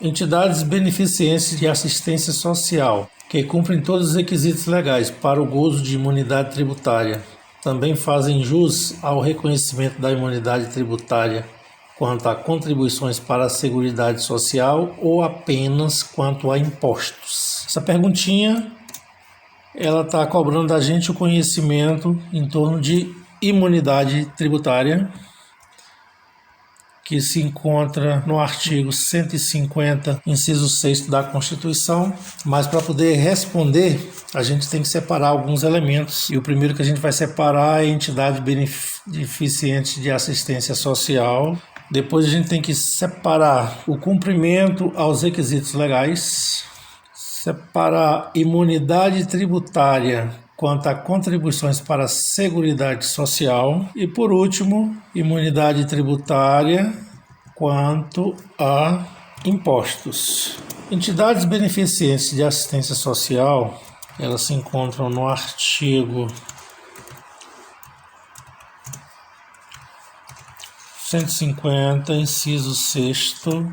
Entidades beneficentes de assistência social, que cumprem todos os requisitos legais para o gozo de imunidade tributária, também fazem jus ao reconhecimento da imunidade tributária quanto a contribuições para a Seguridade Social ou apenas quanto a impostos? Essa perguntinha, ela está cobrando da gente o conhecimento em torno de imunidade tributária, que se encontra no artigo 150, inciso 6 da Constituição, mas para poder responder, a gente tem que separar alguns elementos, e o primeiro que a gente vai separar é a entidade beneficente de assistência social. Depois a gente tem que separar o cumprimento aos requisitos legais, separar imunidade tributária quanto a contribuições para a Seguridade Social e, por último, imunidade tributária quanto a impostos. Entidades beneficentes de assistência social, elas se encontram no artigo 150, inciso 6º,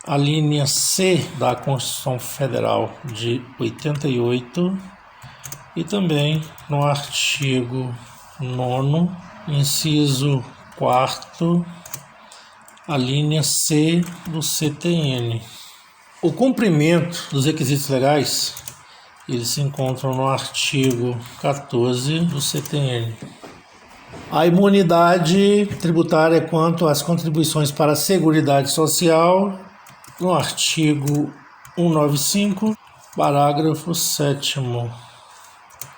a linha C da Constituição Federal de 88, e também no artigo 9º, inciso 4º, a linha C do CTN. O cumprimento dos requisitos legais, eles se encontram no artigo 14 do CTN. A imunidade tributária quanto às contribuições para a Seguridade Social, no artigo 195, parágrafo 7º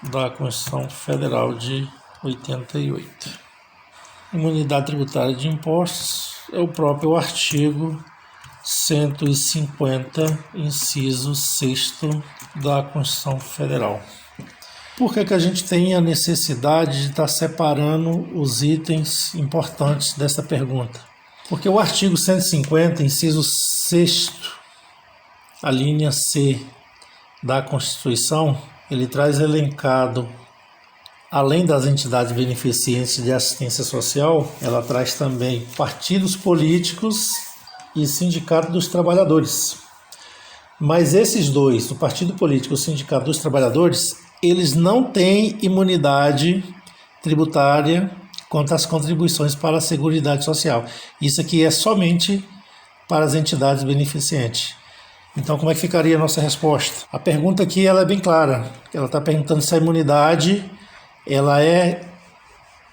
da Constituição Federal de 88. Imunidade tributária de impostos é o próprio artigo 150, inciso 6º da Constituição Federal. Por que a gente tem a necessidade de estar separando os itens importantes dessa pergunta? Porque o artigo 150, inciso 6º, a linha C da Constituição, ele traz elencado, além das entidades beneficentes de assistência social, ela traz também partidos políticos e sindicato dos trabalhadores. Mas esses dois, o partido político e o sindicato dos trabalhadores, eles não têm imunidade tributária quanto às contribuições para a Seguridade Social. Isso aqui é somente para as entidades beneficentes. Então, como é que ficaria a nossa resposta? A pergunta aqui ela é bem clara. Ela está perguntando se a imunidade ela é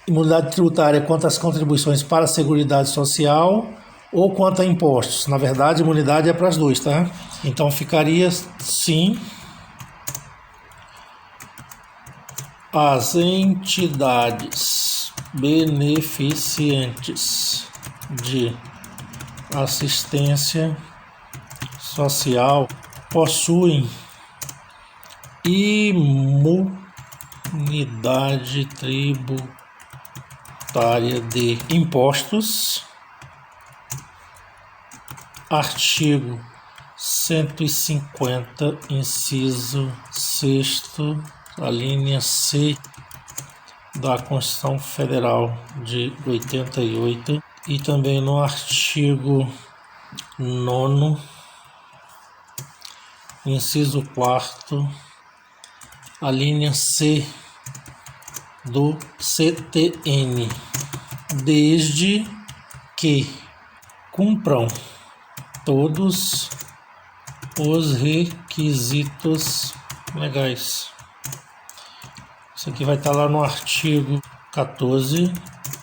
imunidade tributária quanto às contribuições para a Seguridade Social ou quanto a impostos. Na verdade, a imunidade é para as duas, tá? Então, ficaria sim. As entidades beneficentes de assistência social possuem imunidade tributária de impostos. Artigo 150, inciso 6º, a linha C da Constituição Federal de 88, e também no artigo 9º, inciso 4º, a linha C do CTN, desde que cumpram todos os requisitos legais. Isso aqui vai estar lá no artigo 14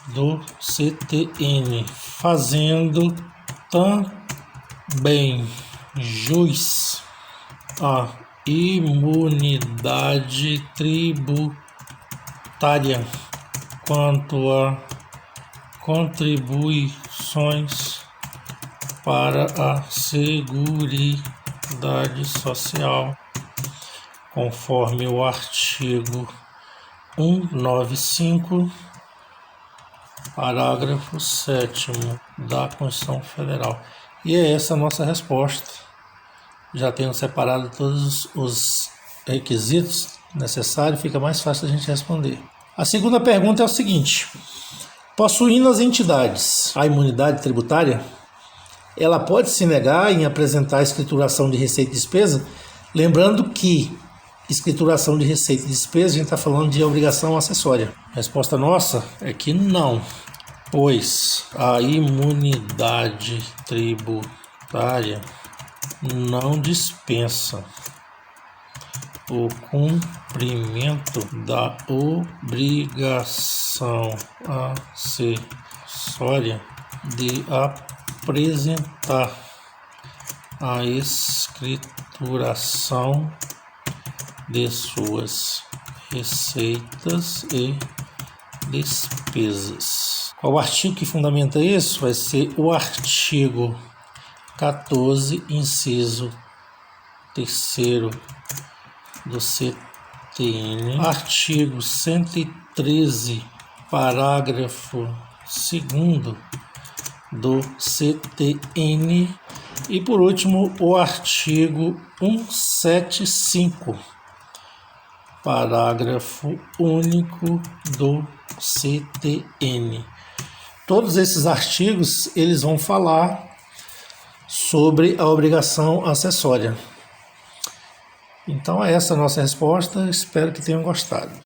do CTN, fazendo também jus à imunidade tributária quanto a contribuições para a Seguridade Social, conforme o artigo 195, parágrafo 7º da Constituição Federal. E é essa a nossa resposta. Já tendo separado todos os requisitos necessários, fica mais fácil a gente responder. A segunda pergunta é o seguinte: possuindo as entidades a imunidade tributária, ela pode se negar em apresentar a escrituração de receita e despesa, lembrando que escrituração de receita e despesa, a gente está falando de obrigação acessória. A resposta nossa é que não, pois a imunidade tributária não dispensa o cumprimento da obrigação acessória de apresentar a escrituração de suas receitas e despesas. Qual artigo que fundamenta isso? Vai ser o artigo 14, inciso 3º do CTN, artigo 113, parágrafo 2º do CTN e, por último, o artigo 175, parágrafo único do CTN. Todos esses artigos, eles vão falar sobre a obrigação acessória. Então, essa é a nossa resposta. Espero que tenham gostado.